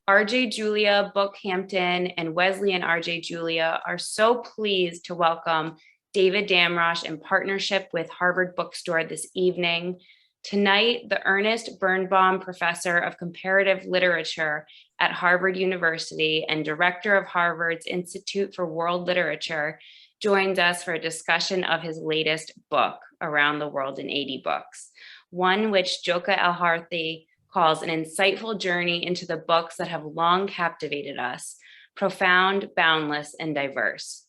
RJ Julia BookHampton and Wesley and RJ Julia are so pleased to welcome David Damrosch in partnership with Harvard Bookstore this evening. Tonight, the Ernest Birnbaum Professor of Comparative Literature at Harvard University and Director of Harvard's Institute for World Literature joins us for a discussion of his latest book, Around the World in 80 Books, one which Joka El-Harthi calls an insightful journey into the books that have long captivated us, profound, boundless, and diverse.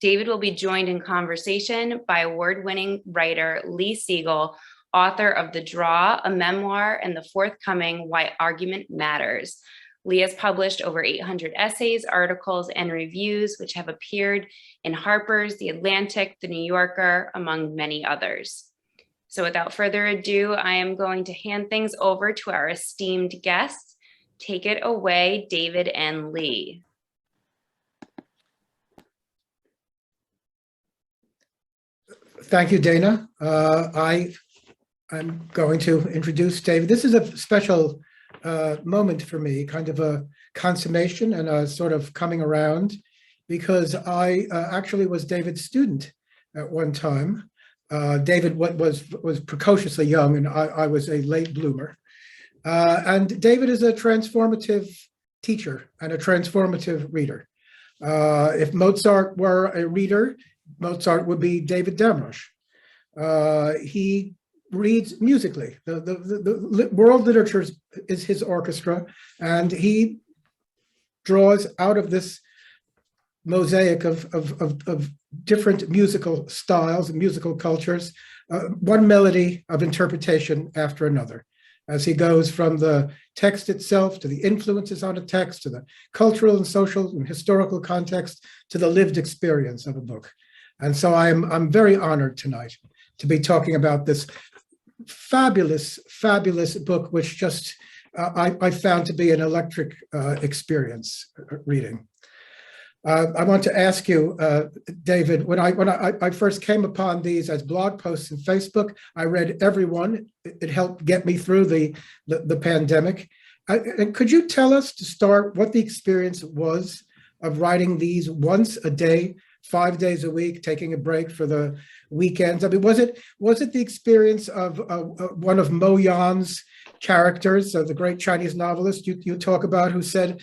David will be joined in conversation by award-winning writer Lee Siegel, author of The Draw, a memoir, and the forthcoming Why Argument Matters. Lee has published over 800 essays, articles, and reviews, which have appeared in Harper's, The Atlantic, The New Yorker, among many others. So without further ado, I am going to hand things over to our esteemed guests. Take it away, David and Lee. Thank you, Dana. I'm going to introduce David. This is a special moment for me, kind of a consummation and a sort of coming around, because I actually was David's student at one time. David was precociously young, and I was a late bloomer. And David is a transformative teacher and a transformative reader. If Mozart were a reader, Mozart would be David Damrosch. He reads musically. The world literature is his orchestra, and he draws out of this mosaic of different musical styles and musical cultures, one melody of interpretation after another, as he goes from the text itself to the influences on a text, to the cultural and social and historical context, to the lived experience of a book. And so I'm very honored tonight to be talking about this fabulous, fabulous book, which just I found to be an electric experience reading. I want to ask you, David, when I first came upon these as blog posts on Facebook, I read every one. It helped get me through the pandemic. And could you tell us, to start, what the experience was of writing these once a day, 5 days a week, taking a break for the weekends? I mean, was it the experience of one of Mo Yan's characters, the great Chinese novelist you talk about, who said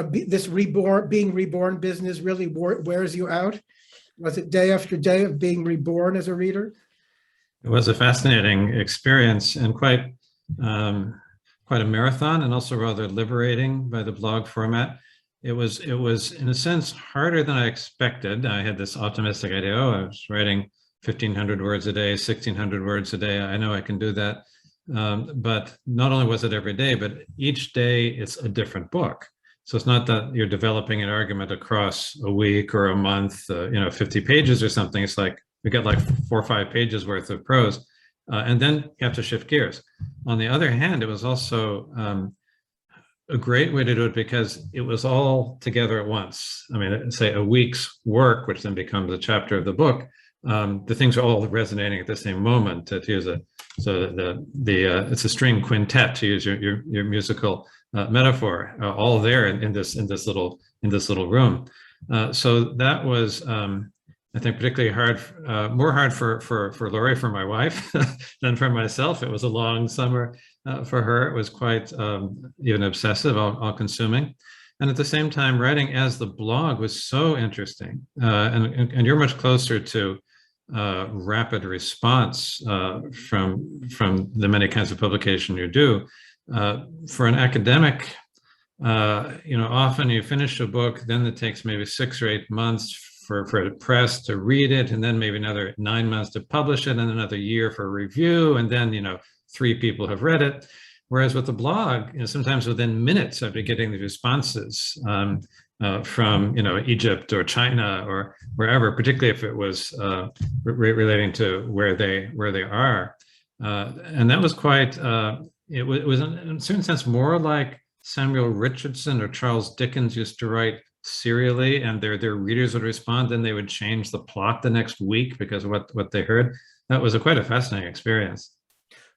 this being reborn business really wears you out? Was it day after day of being reborn as a reader? It was a fascinating experience, and quite a marathon, and also rather liberating by the blog format. It was in a sense harder than I expected. I had this optimistic idea, I was writing 1,500 words a day, 1,600 words a day. I know I can do that. But not only was it every day, but each day it's a different book. So it's not that you're developing an argument across a week or a month, 50 pages or something. It's like we got like 4 or 5 pages worth of prose. And then you have to shift gears. On the other hand, it was also a great way to do it because it was all together at once. I mean, say a week's work, which then becomes a chapter of the book. The things are all resonating at the same moment. To use it's a string quintet, to use your musical metaphor, all there in this little room. So that was, I think, particularly hard, more hard for Laurie, for my wife, than for myself. It was a long summer for her. It was quite even obsessive, all consuming. And at the same time, writing as the blog was so interesting. And you're much closer to rapid response from the many kinds of publication you do. For an academic, often you finish a book, then it takes maybe 6 or 8 months for the press to read it, and then maybe another 9 months to publish it, and another year for review, and then 3 people have read it. Whereas with the blog, sometimes within minutes I'd be getting the responses from Egypt or China or wherever, particularly if it was relating to where they are, and that was quite. It was in a certain sense more like Samuel Richardson or Charles Dickens used to write serially, and their readers would respond, then they would change the plot the next week because of what they heard. That was quite a fascinating experience.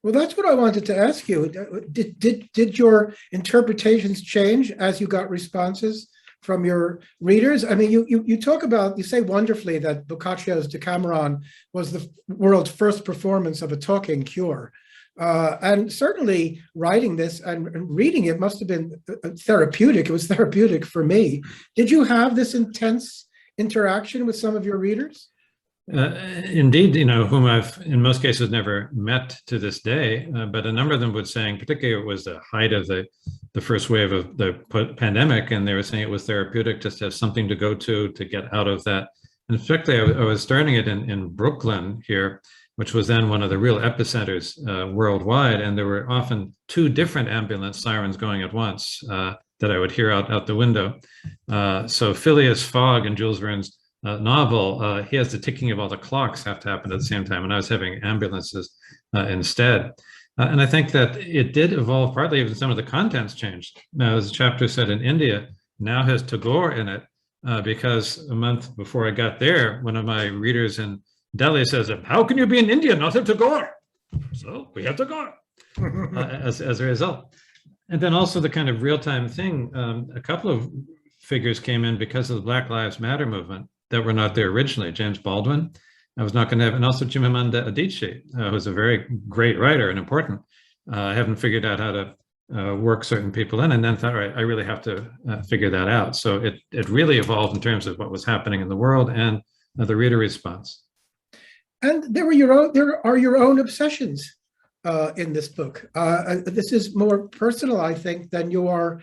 Well, that's what I wanted to ask you. Did your interpretations change as you got responses from your readers? I mean, you talk about, you say wonderfully that Boccaccio's Decameron was the world's first performance of a talking cure. And certainly writing this and reading it must have been therapeutic. It was therapeutic for me. Did you have this intense interaction with some of your readers? Indeed, whom I've in most cases never met to this day, but a number of them would saying, particularly it was the height of the first wave of the pandemic, and they were saying it was therapeutic just to have something to go to get out of that. And particularly, I was starting it in Brooklyn here, which was then one of the real epicenters worldwide, and there were often two different ambulance sirens going at once that I would hear out the window. So Phileas Fogg and Jules Verne's novel, he has the ticking of all the clocks have to happen at the same time, and I was having ambulances instead. And I think that it did evolve, partly even some of the contents changed. Now, as the chapter said, in India now has Tagore in it, because a month before I got there, one of my readers in Delhi says, how can you be in India, not have Tagore? So we have Tagore as a result. And then also the kind of real-time thing, a couple of figures came in because of the Black Lives Matter movement that were not there originally. James Baldwin, I was not going to have, and also Chimamanda Adichie, who's a very great writer and important. I haven't figured out how to work certain people in, and then thought, all right, I really have to figure that out. So it really evolved in terms of what was happening in the world and the reader response. And there are your own obsessions in this book. This is more personal, I think, than you are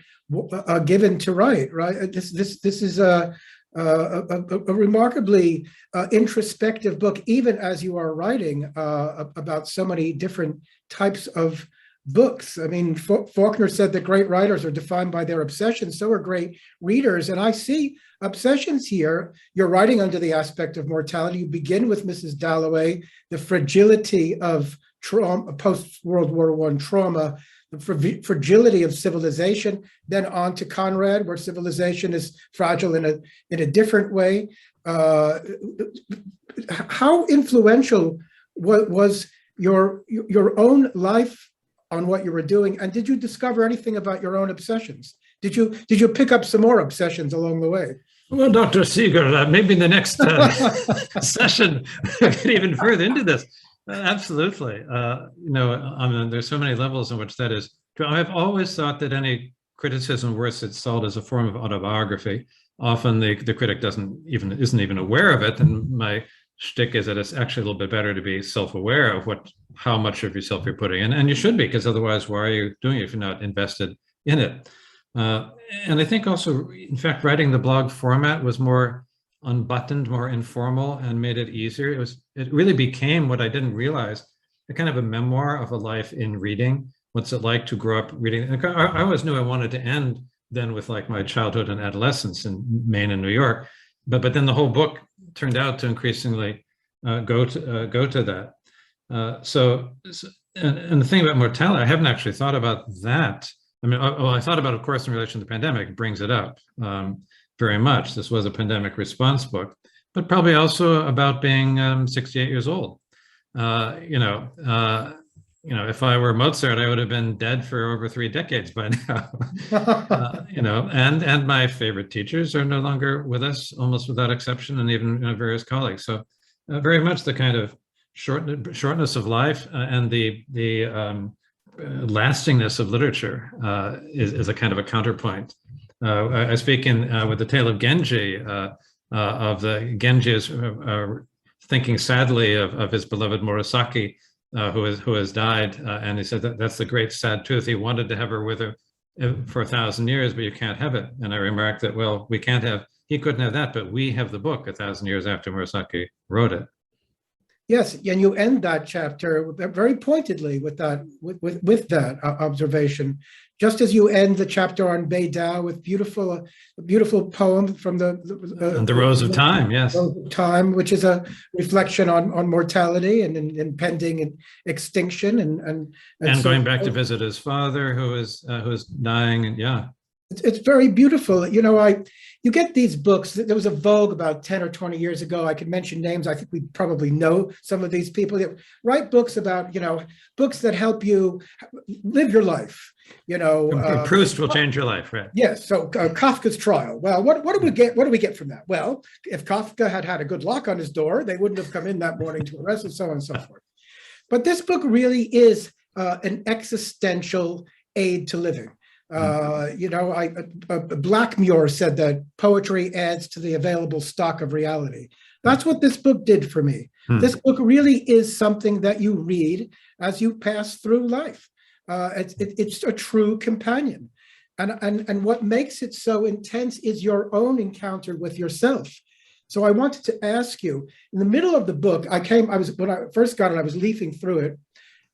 given to write. Right? This is a remarkably introspective book, even as you are writing about so many different types of books. I mean, Faulkner said that great writers are defined by their obsessions. So are great readers. And I see obsessions here. You're writing under the aspect of mortality. You begin with Mrs. Dalloway, the fragility of trauma, post-World War I trauma, the fragility of civilization, then on to Conrad, where civilization is fragile in a different way. How influential was your own life on what you were doing, and did you discover anything about your own obsessions? Did you pick up some more obsessions along the way? Well, Dr. Siegel, maybe in the next session we'll get even further into this. Absolutely. There's so many levels in which that is true. I've always thought that any criticism worth its salt is a form of autobiography. Often the critic isn't even aware of it, and my shtick is that it's actually a little bit better to be self-aware of how much of yourself you're putting in, and you should be, because otherwise, why are you doing it if you're not invested in it? And I think also, in fact, writing the blog format was more unbuttoned, more informal, and made it easier. It really became what I didn't realize, a kind of a memoir of a life in reading. What's it like to grow up reading? I always knew I wanted to end then with like my childhood and adolescence in Maine and New York, but then the whole book turned out to increasingly go to that. And the thing about mortality, I haven't actually thought about that. I mean, I thought about, of course, in relation to the pandemic, it brings it up very much. This was a pandemic response book, but probably also about being 68 years old. If I were Mozart, I would have been dead for over 3 decades by now. And my favorite teachers are no longer with us, almost without exception, and even various colleagues. So very much the kind of shortness of life and the lastingness of literature is a kind of a counterpoint. I speak with the tale of Genji, Genji is thinking sadly of his beloved Murasaki, who has died, and he said that's the great sad truth. He wanted to have her with her for 1,000 years, but you can't have it. And I remarked that, well, he couldn't have that, but we have the book 1,000 years after Murasaki wrote it. Yes, and you end that chapter very pointedly with that observation, just as you end the chapter on Beidou with a beautiful poem from the Rose of Time, yes, Rose of Time, which is a reflection on mortality and impending extinction, and going back to visit his father who is dying, and yeah. It's very beautiful. You get these books. There was a vogue about 10 or 20 years ago. I could mention names. I think we probably know some of these people that write books about, books that help you live your life. Proust will change your life, right? Yes. So Kafka's Trial. Well, what do we get? What do we get from that? Well, if Kafka had had a good lock on his door, they wouldn't have come in that morning to arrest him, so on and so forth. But this book really is an existential aid to living. Blackmore said that poetry adds to the available stock of reality. That's what this book did for me. This book really is something that you read as you pass through life. It's a true companion. And what makes it so intense is your own encounter with yourself. So I wanted to ask you, in the middle of the book, when I first got it, I was leafing through it,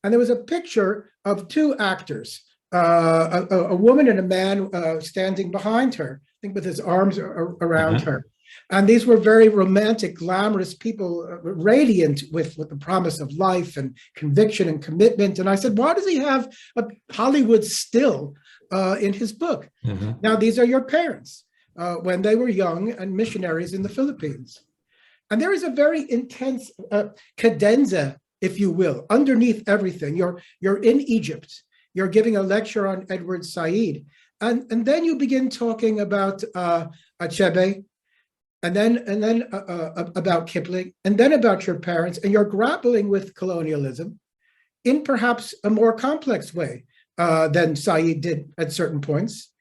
and there was a picture of two actors, a woman and a man standing behind her, I think with his arms around her. And these were very romantic, glamorous people, radiant with the promise of life and conviction and commitment. And I said, why does he have a Hollywood still in his book? Now, these are your parents when they were young and missionaries in the Philippines. And there is a very intense cadenza, if you will, underneath everything. You're in Egypt. You're giving a lecture on Edward Said. And then you begin talking about Achebe, and then about Kipling, and then about your parents, and you're grappling with colonialism in perhaps a more complex way than Said did at certain points.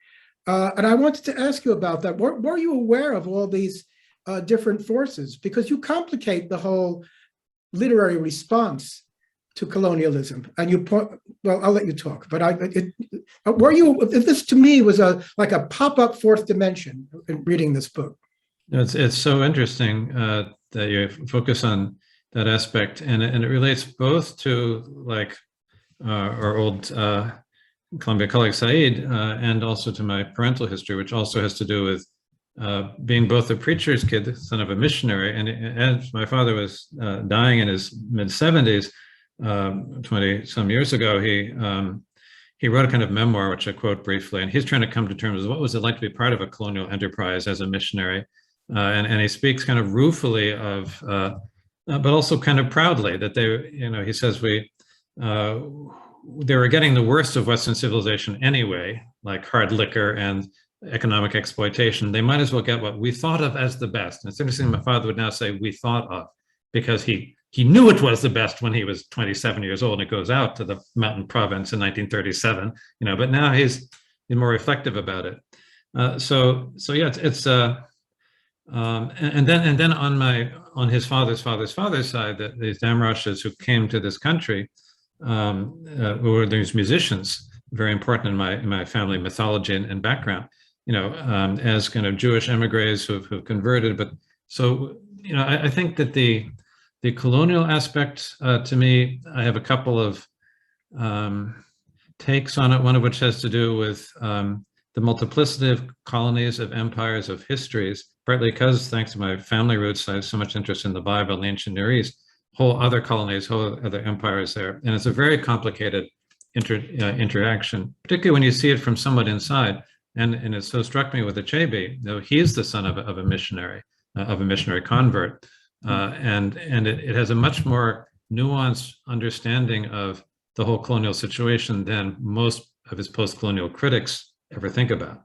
And I wanted to ask you about that. Were you aware of all these different forces? Because you complicate the whole literary response to colonialism. And well, I'll let you talk, but this to me was like a pop-up fourth dimension in reading this book. It's so interesting that you focus on that aspect, and it relates both to like our old Columbia colleague Said, and also to my parental history, which also has to do with being both a preacher's kid, the son of a missionary, and my father was dying in his mid-70s, 20 some years ago. He wrote a kind of memoir, which I quote briefly, and he's trying to come to terms with what was it like to be part of a colonial enterprise as a missionary. And he speaks kind of ruefully of, but also kind of proudly that he says they were getting the worst of Western civilization anyway, like hard liquor and economic exploitation. They might as well get what we thought of as the best. And it's interesting, my father would now say we thought of, because he knew it was the best when he was 27 years old, and it goes out to the mountain province in 1937, but now he's more reflective about it. So yeah, it's and then on his father's side, that these Damrosches who came to this country were these musicians, very important in my family mythology and background, as kind of Jewish emigres who've converted. But so I think that the colonial aspect, to me, I have a couple of takes on it. One of which has to do with the multiplicity of colonies, of empires, of histories, partly because, thanks to my family roots, I have so much interest in the Bible and the ancient Near East, whole other colonies, whole other empires there. And it's a very complicated interaction, particularly when you see it from somewhat inside. And it so struck me with Achebe, though he's the son of a missionary convert. And it has a much more nuanced understanding of the whole colonial situation than most of his post-colonial critics ever think about.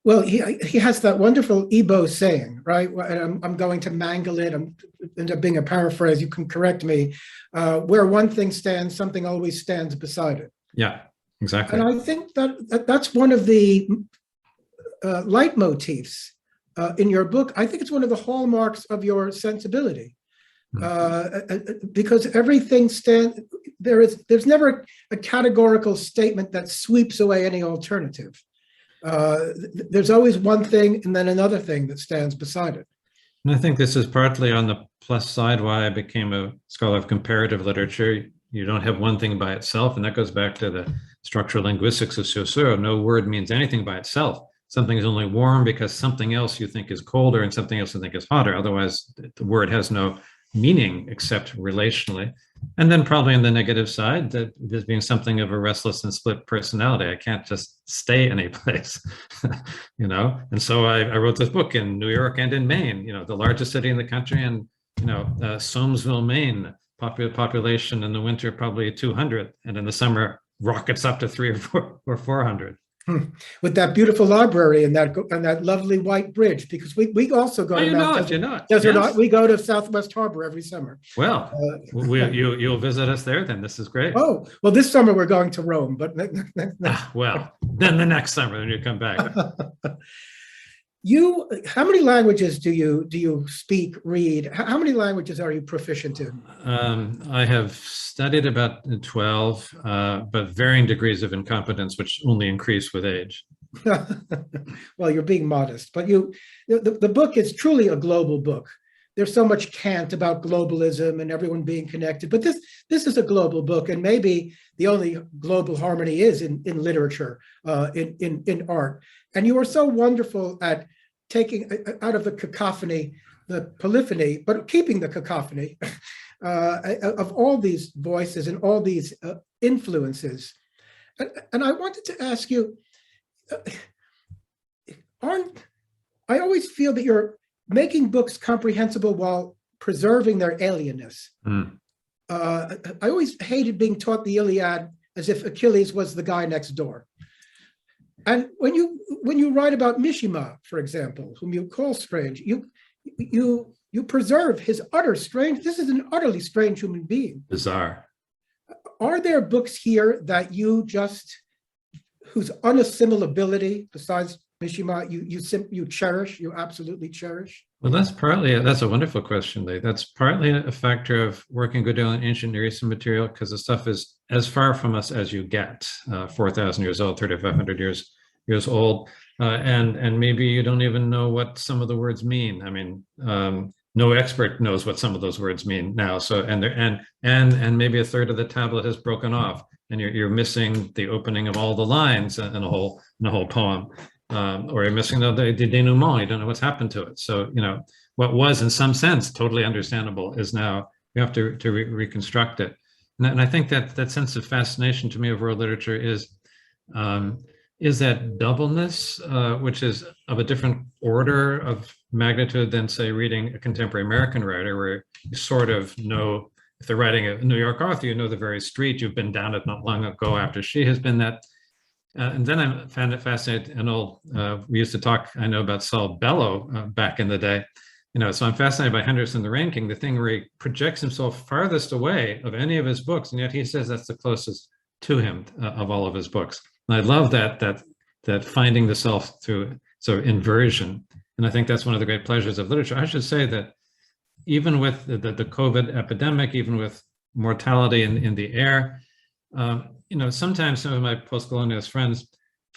Well, he has that wonderful Igbo saying, right? I'm going to mangle it. I'm end up being a paraphrase. You can correct me. Where one thing stands, something always stands beside it. Yeah, exactly. And I think that's one of the leitmotifs in your book. I think it's one of the hallmarks of your sensibility, because everything there's never a categorical statement that sweeps away any alternative. There's always one thing and then another thing that stands beside it. And I think this is partly on the plus side why I became a scholar of comparative literature. You don't have one thing by itself, and that goes back to the structural linguistics of Saussure. No word means anything by itself. Something is only warm because something else you think is colder and something else you think is hotter. Otherwise, the word has no meaning except relationally. And then probably on the negative side, that there's being something of a restless and split personality. I can't just stay in a place, And so I wrote this book in New York and in Maine, the largest city in the country, and Soamesville, Maine, population in the winter probably 200, and in the summer rockets up to 300 or 400. With that beautiful library and that lovely white bridge, because we also go to Mount Desert. Yes. We go to Southwest Harbor every summer. Well, you'll visit us there then. This is great. Oh, well, this summer we're going to Rome, but well, then the next summer when you come back. How many languages do you speak, read? How many languages are you proficient in? I have studied about 12, but varying degrees of incompetence, which only increase with age. Well, you're being modest, but the book is truly a global book. There's so much cant about globalism and everyone being connected, but this is a global book, and maybe the only global harmony is in literature, in art. And you are so wonderful at taking out of the cacophony, the polyphony, but keeping the cacophony of all these voices and all these influences. And I wanted to ask you, I always feel that you're making books comprehensible while preserving their alienness. I always hated being taught the Iliad as if Achilles was the guy next door. And when you write about Mishima, for example, whom you call strange, you preserve his utter strange. This is an utterly strange human being. Bizarre. Are there books here that whose unassimilability, besides Mishima, you cherish, you absolutely cherish? Well, that's a wonderful question, Lee. That's partly a factor of working a good deal in ancient Near Eastern material, because the stuff is as far from us as you get, 4,000 years old, 3,500 years old, and maybe you don't even know what some of the words mean. I mean, no expert knows what some of those words mean now. So and maybe a third of the tablet has broken off, and you're missing the opening of all the lines in a whole poem. Or you're missing the denouement, you don't know what's happened to it. So, what was in some sense totally understandable is now, you have to reconstruct it. And I think that sense of fascination to me of world literature is that doubleness, which is of a different order of magnitude than, say, reading a contemporary American writer, where you sort of know, if they're writing a New York author, you know the very street, you've been down it not long ago after she has been that. And then I found it fascinating. We used to talk, I know, about Saul Bellow back in the day. So I'm fascinated by Henderson the Rain King, the thing where he projects himself farthest away of any of his books, and yet he says that's the closest to him of all of his books. And I love that finding the self through sort of inversion. And I think that's one of the great pleasures of literature. I should say that even with the COVID epidemic, even with mortality in the air, sometimes some of my post-colonialist friends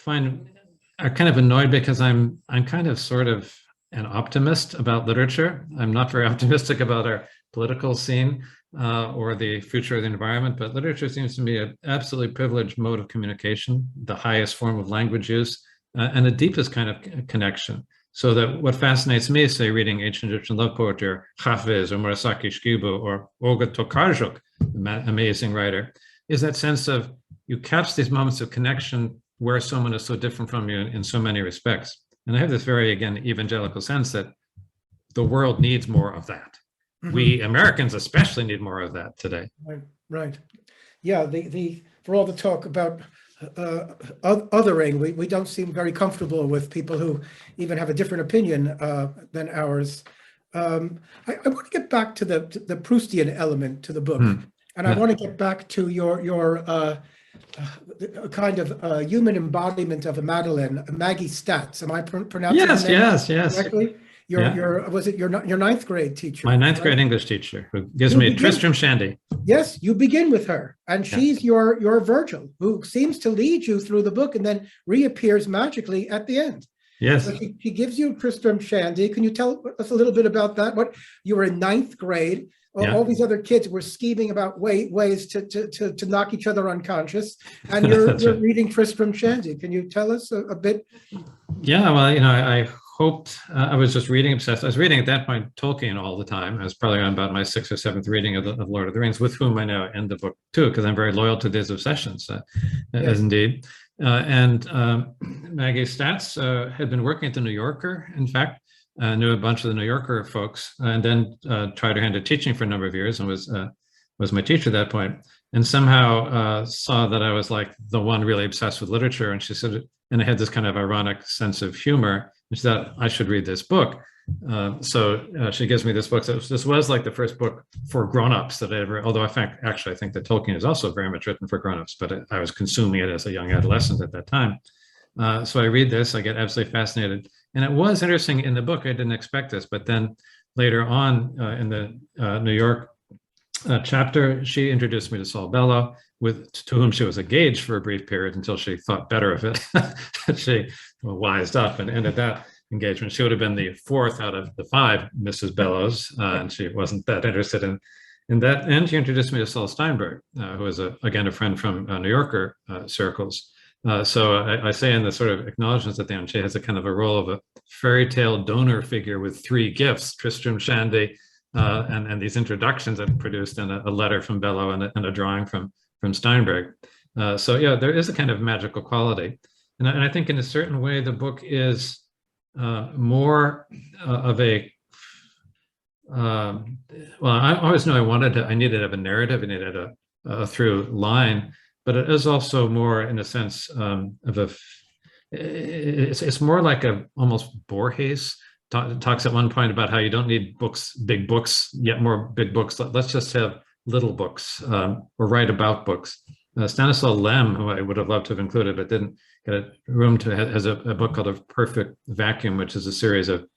are kind of annoyed because I'm kind of sort of an optimist about literature. I'm not very optimistic about our political scene or the future of the environment, but literature seems to me an absolutely privileged mode of communication, the highest form of language use, and the deepest kind of connection. So that what fascinates me is, say, reading ancient Egyptian love poetry, or Hafez, or Murasaki Shikibu, or Olga Tokarczuk, the amazing writer, is that sense of you catch these moments of connection where someone is so different from you in so many respects. And I have this very, again, evangelical sense that the world needs more of that. Mm-hmm. We Americans especially need more of that today. Right. Yeah, for all the talk about othering, we don't seem very comfortable with people who even have a different opinion than ours. I want to get back to the Proustian element to the book. And I want to get back to your kind of human embodiment of a Madeleine, Maggie Statz. Am I pronouncing yes, her name yes. correctly? Was it your ninth grade teacher? My ninth grade English teacher, who gives me Tristram Shandy. Yes, you begin with her, and she's your Virgil, who seems to lead you through the book and then reappears magically at the end. Yes. So she gives you Tristram Shandy. Can you tell us a little bit about that? What you were in ninth grade. All these other kids were scheming about ways to knock each other unconscious, and you're reading Tristram Shandy. Can you tell us a bit? Yeah, well, I hoped, I was just reading obsessed. I was reading at that point Tolkien all the time. I was probably on about my 6th or 7th reading of Lord of the Rings, with whom I now end the book too, because I'm very loyal to these obsessions, as indeed. Maggie Statz had been working at the New Yorker, in fact, knew a bunch of the New Yorker folks, and then tried her hand at teaching for a number of years and was my teacher at that point, and somehow saw that I was like the one really obsessed with literature. And she said, and I had this kind of ironic sense of humor, and she thought I should read this book. So she gives me this book. So this was like the first book for grown-ups that I ever, although I think that Tolkien is also very much written for grown-ups, but I was consuming it as a young adolescent at that time. So I read this, I get absolutely fascinated. And it was interesting in the book, I didn't expect this, but then later on in the New York chapter, she introduced me to Saul Bellow, to whom she was engaged for a brief period until she thought better of it. She wised up and ended that engagement. She would have been the 4th out of the 5 Mrs. Bellows, and she wasn't that interested in that. And she introduced me to Saul Steinberg, who was, again, a friend from New Yorker circles. So I say in the sort of acknowledgements at the end, she has a kind of a role of a fairy tale donor figure with 3 gifts, Tristram Shandy, and these introductions that produced, and a letter from Bellow and a drawing from Steinberg. So yeah, there is a kind of magical quality. And I think in a certain way, the book is more of a, well, I always knew I needed to have a narrative, I needed a through line, but it is also more in a sense of it's more like a almost Borges talks at one point about how you don't need big books, yet more big books. Let's just have little books or write about books. Stanislaw Lem, who I would have loved to have included, but didn't get a room to, has a book called A Perfect Vacuum, which is a series of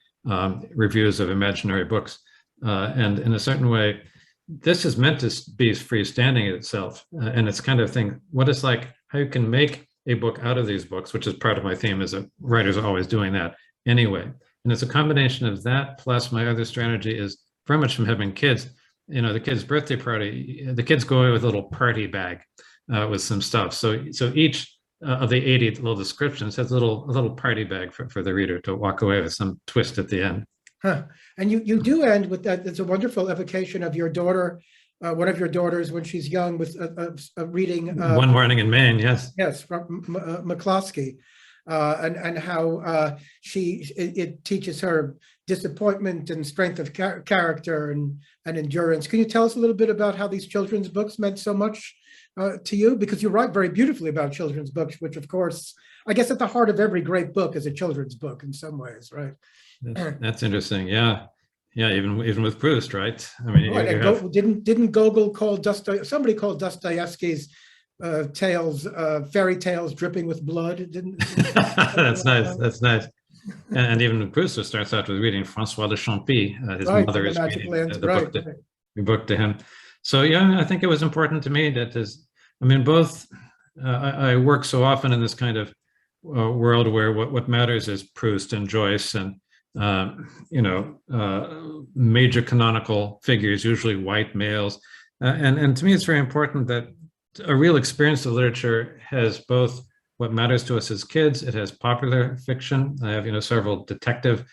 reviews of imaginary books. And in a certain way, this is meant to be freestanding in itself. And it's kind of thing, what it's like, how you can make a book out of these books, which is part of my theme, is that writers are always doing that anyway. And it's a combination of that, plus my other strategy is very much from having kids. You know, the kids' birthday party, the kids go away with a little party bag with some stuff. So each of the 80 little descriptions has a little party bag for the reader to walk away with some twist at the end. Huh. And you do end with that. It's a wonderful evocation of your daughter, one of your daughters when she's young, with reading One Morning in Maine. Yes. Yes, from McCloskey, and how it teaches her disappointment and strength of character and endurance. Can you tell us a little bit about how these children's books meant so much to you? Because you write very beautifully about children's books, which of course, I guess at the heart of every great book is a children's book in some ways, right? That's interesting. Yeah. Even with Proust, right? I mean, right. Didn't Gogol call somebody called Dostoevsky's tales, fairy tales dripping with blood? That's nice. That's nice. And even Proust starts out with reading Francois de Champy. His mother is reading the book to him. So yeah, I think it was important to me that both. I work so often in this kind of world where what matters is Proust and Joyce and major canonical figures, usually white males, and to me it's very important that a real experience of literature has both what matters to us as kids. It has popular fiction. I have several detective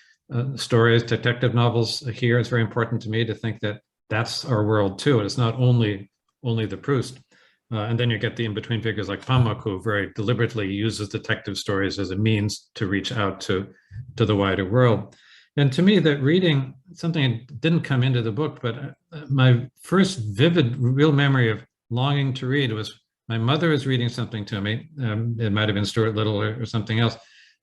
stories, detective novels here. It's very important to me to think that that's our world too. It's not only the Proust. And then you get the in-between figures like Pamuk, who very deliberately uses detective stories as a means to reach out to the wider world. And to me, that reading, something that didn't come into the book, but my first vivid, real memory of longing to read was my mother was reading something to me. It might have been Stuart Little or something else.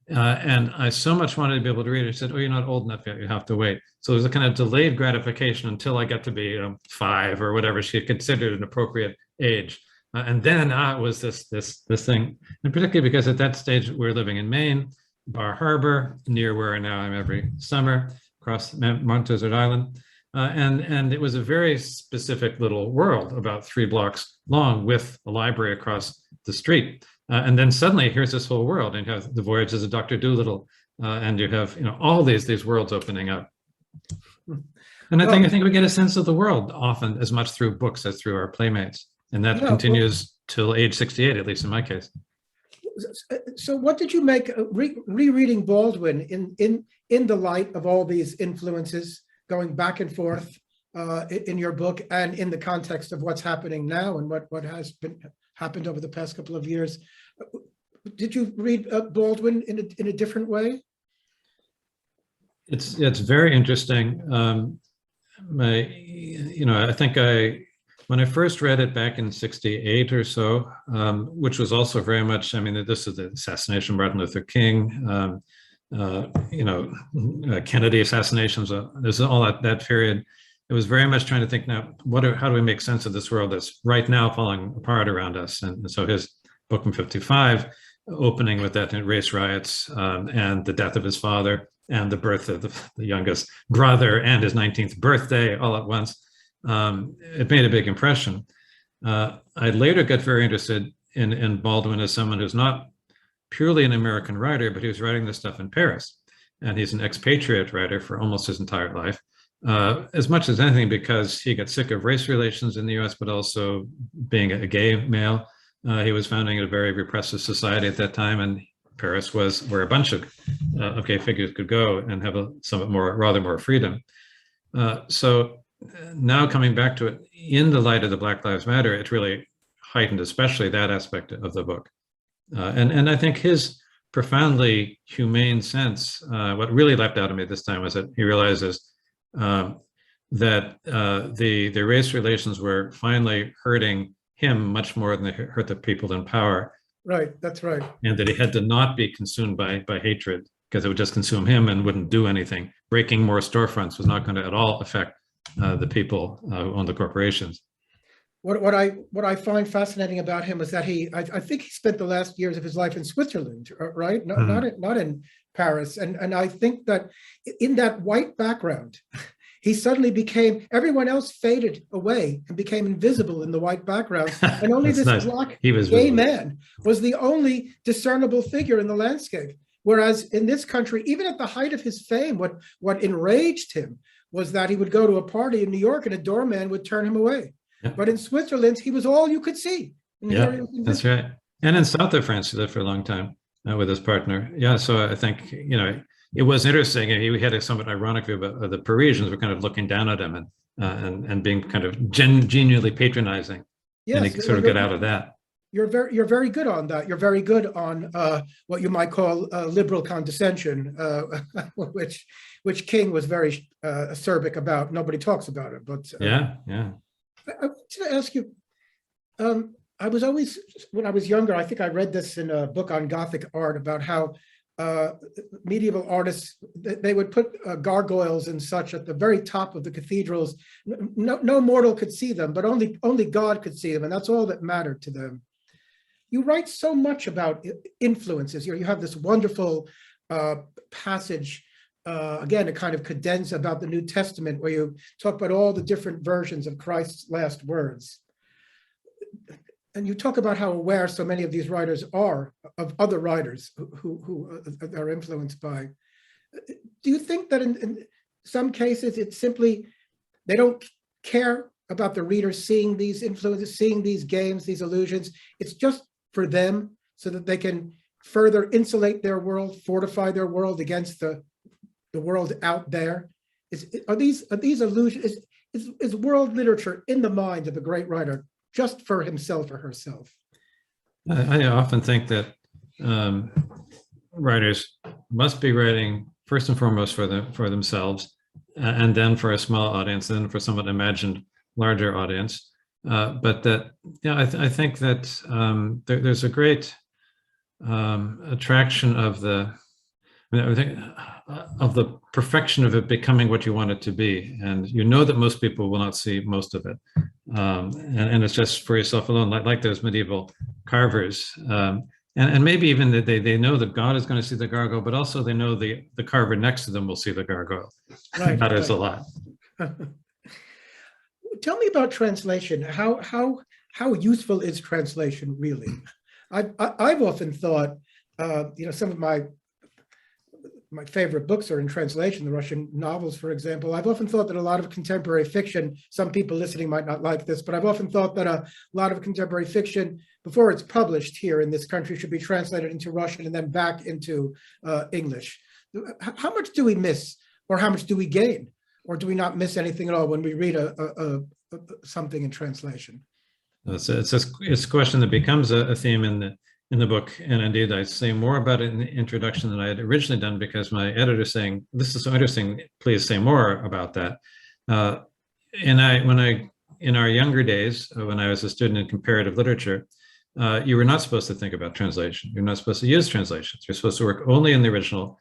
And I so much wanted to be able to read it. She said, "Oh, you're not old enough yet, you have to wait." So it was a kind of delayed gratification until I got to be 5 or whatever she considered an appropriate age. And then it was this thing, and particularly because at that stage we're living in Maine, Bar Harbor, near where now I'm every summer, across Mount Desert Island, and it was a very specific little world, about 3 blocks long, with a library across the street. And then suddenly here's this whole world, and you have the voyages of Dr. Dolittle, and you have all these worlds opening up. And I think we get a sense of the world often as much through books as through our playmates. And that continues till age 68, at least in my case. So what did you make rereading Baldwin in the light of all these influences going back and forth in your book, and in the context of what's happening now and what has happened over the past couple of years? Did you read Baldwin in a different way? It's very interesting. I think when I first read it back in '68 or so, which was also very much, I mean, this is the assassination of Martin Luther King, Kennedy assassinations, there's all that period. It was very much trying to think now, how do we make sense of this world that's right now falling apart around us? And so his book in '55, opening with that race riots and the death of his father and the birth of the youngest brother and his 19th birthday all at once, it made a big impression. I later got very interested in Baldwin as someone who's not purely an American writer, but he was writing this stuff in Paris. And he's an expatriate writer for almost his entire life, as much as anything because he got sick of race relations in the US, but also being a gay male. He was founding a very repressive society at that time, and Paris was where a bunch of gay figures could go and have a rather more freedom. So now coming back to it in the light of the Black Lives Matter, it really heightened especially that aspect of the book. And I think his profoundly humane sense, what really leapt out at me this time was that he realizes that the race relations were finally hurting him much more than they hurt the people in power. Right, that's right. And that he had to not be consumed by hatred, because it would just consume him and wouldn't do anything. Breaking more storefronts was not going to at all affect the people who own the corporations. What I find fascinating about him is that I think he spent the last years of his life in Switzerland, right? Not in Paris. And I think that in that white background, he suddenly became, everyone else faded away and became invisible in the white background. And only this nice. Black gay man was the only discernible figure in the landscape. Whereas in this country, even at the height of his fame, what enraged him was that he would go to a party in New York and a doorman would turn him away. Yeah. But in Switzerland, he was all you could see. Yeah, that's right. And in south of France, he lived for a long time with his partner. Yeah, so I think, it was interesting. He had a somewhat ironic view of the Parisians were kind of looking down at him and being kind of genuinely patronizing. Yes, and he sort of got out of that. You're very good on that. You're very good on what you might call liberal condescension, which King was very acerbic about. Nobody talks about it, but yeah. I want to ask you. I was always, when I was younger, I think I read this in a book on Gothic art about how medieval artists, they would put gargoyles and such at the very top of the cathedrals. No mortal could see them, but only God could see them, and that's all that mattered to them. You write so much about influences. You have this wonderful passage, again, a kind of cadenza about the New Testament, where you talk about all the different versions of Christ's last words. And you talk about how aware so many of these writers are of other writers who are influenced by. Do you think that in some cases it's simply they don't care about the reader seeing these influences, seeing these games, these illusions? It's just for them so that they can further insulate their world, fortify their world against the world out there? Are these illusions? Is world literature in the mind of a great writer just for himself or herself? I often think that writers must be writing first and foremost for themselves, and then for a small audience, then for somewhat imagined larger audience. But that, I think that there's a great attraction of the perfection of it becoming what you want it to be, and that most people will not see most of it, and it's just for yourself alone, like those medieval carvers, and maybe even that they know that God is going to see the gargoyle, but also they know the carver next to them will see the gargoyle. Right, that is a lot. Tell me about translation. How useful is translation really? I've often thought, some of my my favorite books are in translation, the Russian novels, for example. I've often thought that a lot of contemporary fiction, some people listening might not like this, but I've often thought that a lot of contemporary fiction, before it's published here in this country, should be translated into Russian and then back into English. How much do we miss, or how much do we gain? Or do we not miss anything at all when we read something in translation? It's a question that becomes a theme in the book, and indeed I say more about it in the introduction than I had originally done, because my editor is saying, "This is so interesting. Please say more about that." In our younger days, when I was a student in comparative literature, you were not supposed to think about translation. You're not supposed to use translations. You're supposed to work only in the original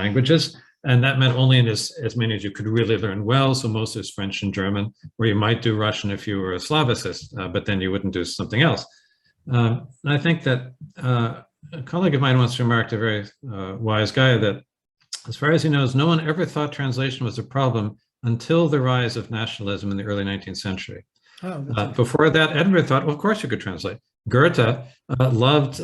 languages. And that meant only in as many as you could really learn well. So most is French and German, where you might do Russian if you were a Slavicist, but then you wouldn't do something else. And I think that a colleague of mine once remarked, a very wise guy, that as far as he knows, no one ever thought translation was a problem until the rise of nationalism in the early 19th century. Before that, Edinburgh thought, well, of course you could translate. Goethe loved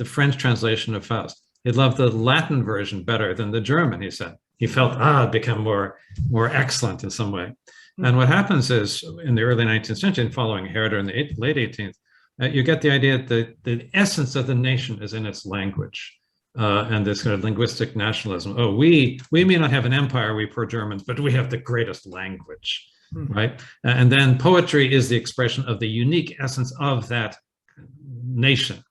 the French translation of Faust. He loved the Latin version better than the German, he said. He felt, it'd become more excellent in some way. Mm-hmm. And what happens is, in the early 19th century, and following Herder in the late 18th, you get the idea that the essence of the nation is in its language. And this kind of linguistic nationalism. Oh, we may not have an empire, we poor Germans, but we have the greatest language, right? And then poetry is the expression of the unique essence of that nation.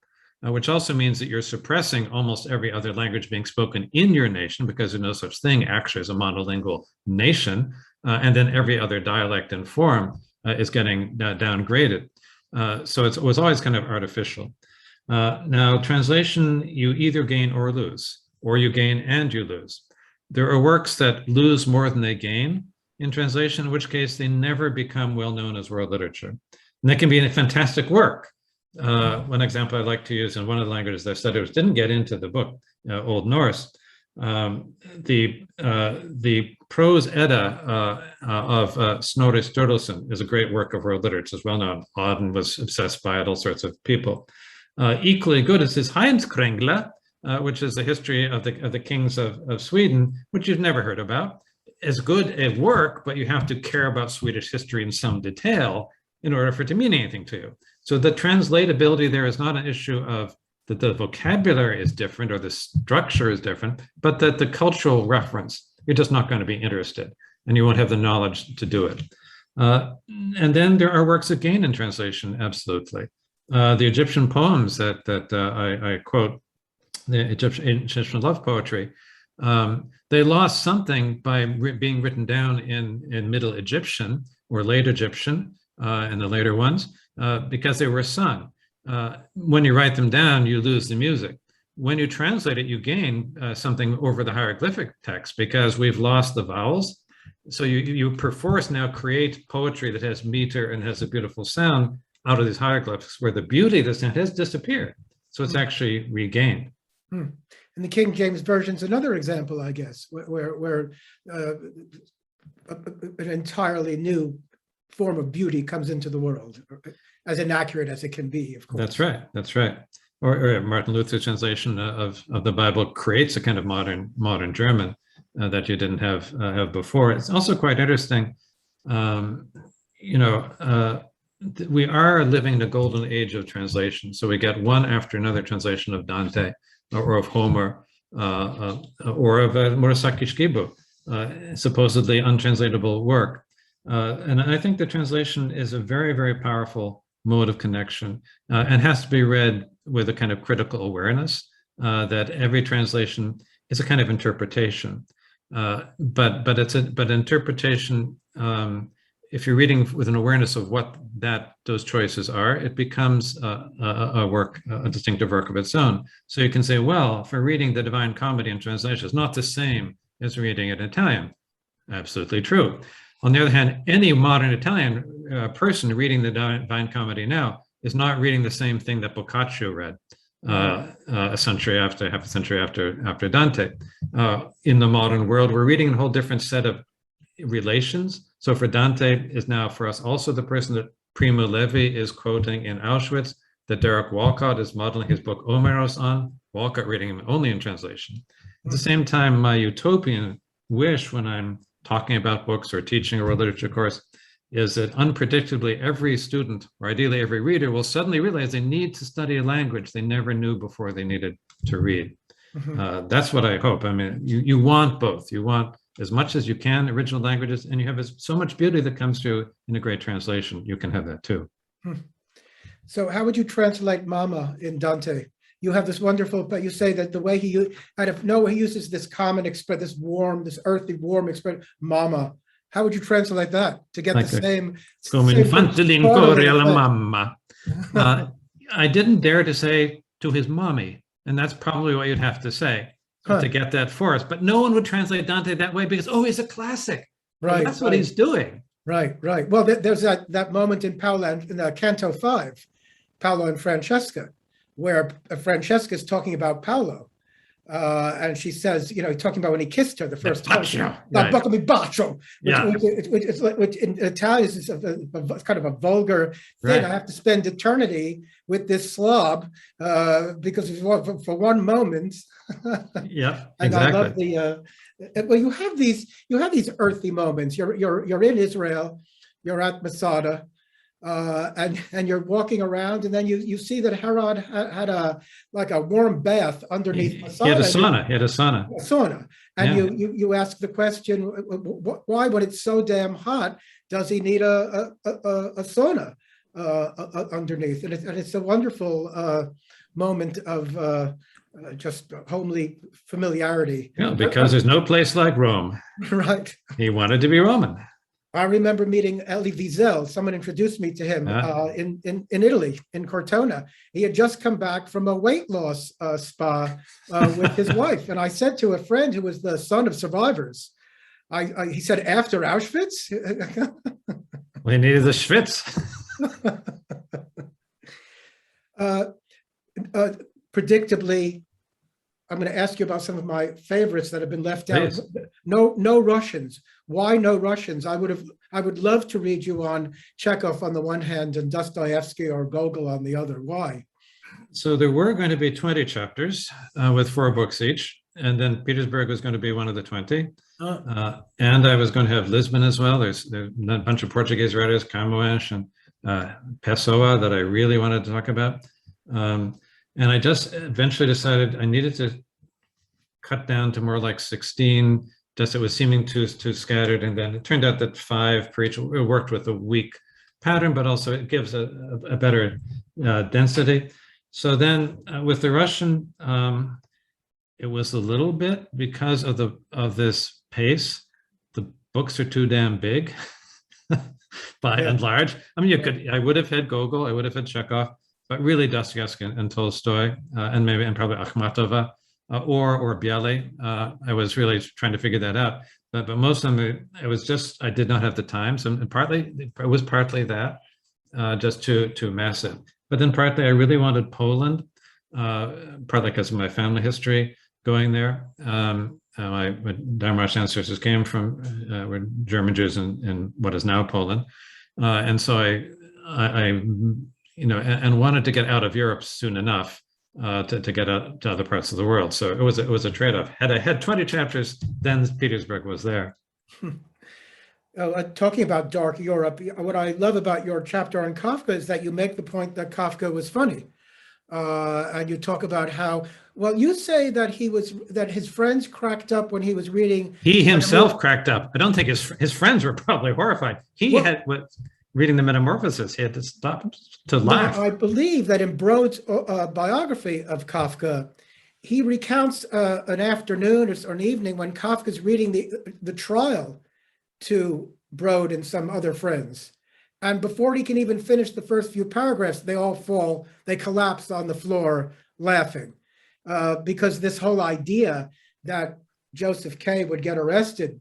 Which also means that you're suppressing almost every other language being spoken in your nation, because there's no such thing actually as a monolingual nation, and then every other dialect and form is getting downgraded. So it was always kind of artificial. Now, translation, you either gain or lose, or you gain and you lose. There are works that lose more than they gain in translation, in which case they never become well known as world literature. And that can be a fantastic work. One example I'd like to use in one of the languages I studied, which didn't get into the book, Old Norse, the prose Edda of Snorri Sturluson is a great work of world literature. It's well known. Auden was obsessed by it, all sorts of people. Equally good is his Heimskringla, which is the history of the kings of Sweden, which you've never heard about. As good a work, but you have to care about Swedish history in some detail in order for it to mean anything to you. So the translatability there is not an issue of that the vocabulary is different or the structure is different, but that the cultural reference, you're just not going to be interested and you won't have the knowledge to do it. And then there are works that gain in translation, absolutely. The Egyptian poems that I quote, the Egyptian love poetry, they lost something by being written down in Middle Egyptian or late Egyptian, in the later ones, because they were sung. When you write them down, you lose the music. When you translate it, you gain something over the hieroglyphic text, because we've lost the vowels. So you perforce now create poetry that has meter and has a beautiful sound out of these hieroglyphs, where the beauty of the sound has disappeared. So it's actually regained. And the King James Version is another example, I guess, where an entirely new form of beauty comes into the world, as inaccurate as it can be, of course. That's right. That's right. Or Martin Luther's translation of the Bible creates a kind of modern German that you didn't have before. It's also quite interesting. We are living in a golden age of translation. So we get one after another translation of Dante or of Homer or of Murasaki Shikibu, supposedly untranslatable work. And I think the translation is a very, very powerful mode of connection and has to be read with a kind of critical awareness that every translation is a kind of interpretation. But interpretation, if you're reading with an awareness of what those choices are, it becomes a distinctive work of its own. So you can say, well, for reading the Divine Comedy in translation, it's not the same as reading it in Italian. Absolutely true. On the other hand, any modern Italian person reading the Divine Comedy now is not reading the same thing that Boccaccio read half a century after Dante. In the modern world, we're reading a whole different set of relations. So for Dante is now for us also the person that Primo Levi is quoting in Auschwitz. that Derek Walcott is modeling his book Omeros on, Walcott reading him only in translation. At the same time, my utopian wish when I'm talking about books or teaching a world literature course is that unpredictably every student, or ideally every reader, will suddenly realize they need to study a language they never knew before they needed to read. That's what I hope. I mean, you want both. You want as much as you can original languages, and you have so much beauty that comes through in a great translation. You can have that too. So how would you translate mama in Dante? You have this wonderful, but you say that the way he uses this common expression, this warm, this earthy, warm expression, mama. How would you translate that to get Like the same? Come infantile in cuore alla mamma. I didn't dare to say to his mommy, and that's probably what you'd have to say to get that for us. But no one would translate Dante that way because, oh, he's a classic. Right. Well, that's what he's doing. Right, right. Well, there's that moment in Paolo, in Canto 5, Paolo and Francesca, where Francesca is talking about Paolo. And she says, talking about when he kissed her the first time. Bacio, which in Italian is kind of a vulgar thing. Right. I have to spend eternity with this slob because for one moment. Yeah, and exactly. I love the. Well, you have these earthy moments. You're in Israel, you're at Masada. And you're walking around, and then you see that Herod had a warm bath underneath Masada. He had a sauna. A sauna. And Yeah. you ask the question, why, when it's so damn hot, does he need a sauna underneath? And it's a wonderful moment of just homely familiarity. Yeah, because there's no place like Rome. Right. He wanted to be Roman. I remember meeting Elie Wiesel. Someone introduced me to him in Italy, in Cortona. He had just come back from a weight loss spa with his wife. And I said to a friend who was the son of survivors, he said, after Auschwitz? We needed the Schwitz. Predictably, I'm going to ask you about some of my favorites that have been left out. Please. No Russians. Why no Russians? I would love to read you on Chekhov on the one hand and Dostoevsky or Gogol on the other. Why? So there were going to be 20 chapters with 4 books each, and then Petersburg was going to be one of the 20. And I was going to have Lisbon as well. There's a bunch of Portuguese writers, Camões and Pessoa, that I really wanted to talk about. And I just eventually decided I needed to cut down to more like 16, just it was seeming too scattered. And then it turned out that 5 per each, it worked with a weak pattern, but also it gives a better density. So then with the Russian, it was a little bit because of this pace. The books are too damn big by and large. I mean, I would have had Gogol, I would have had Chekhov, but really Dostoevsky and Tolstoy, and probably Akhmatova or Bialy. I was really trying to figure that out. But most of them, it was just, I did not have the time. So it was partly that, just too massive. But then partly I really wanted Poland, partly because of my family history going there. My Damrosch ancestors came from were German Jews in what is now Poland. And so I and wanted to get out of Europe soon enough to get out to other parts of the world. So it was a trade-off. Had I had 20 chapters, then Petersburg was there. Talking about dark Europe, what I love about your chapter on Kafka is that you make the point that Kafka was funny. And you talk about how, well, you say that his friends cracked up when he was reading. He himself cracked up. I don't think his friends were probably horrified. Reading the Metamorphosis, he had to stop to laugh. I believe that in Brode's biography of Kafka, he recounts an afternoon or an evening when Kafka's reading the trial to Brode and some other friends. And before he can even finish the first few paragraphs, they collapse on the floor laughing. Because this whole idea that Joseph K. would get arrested,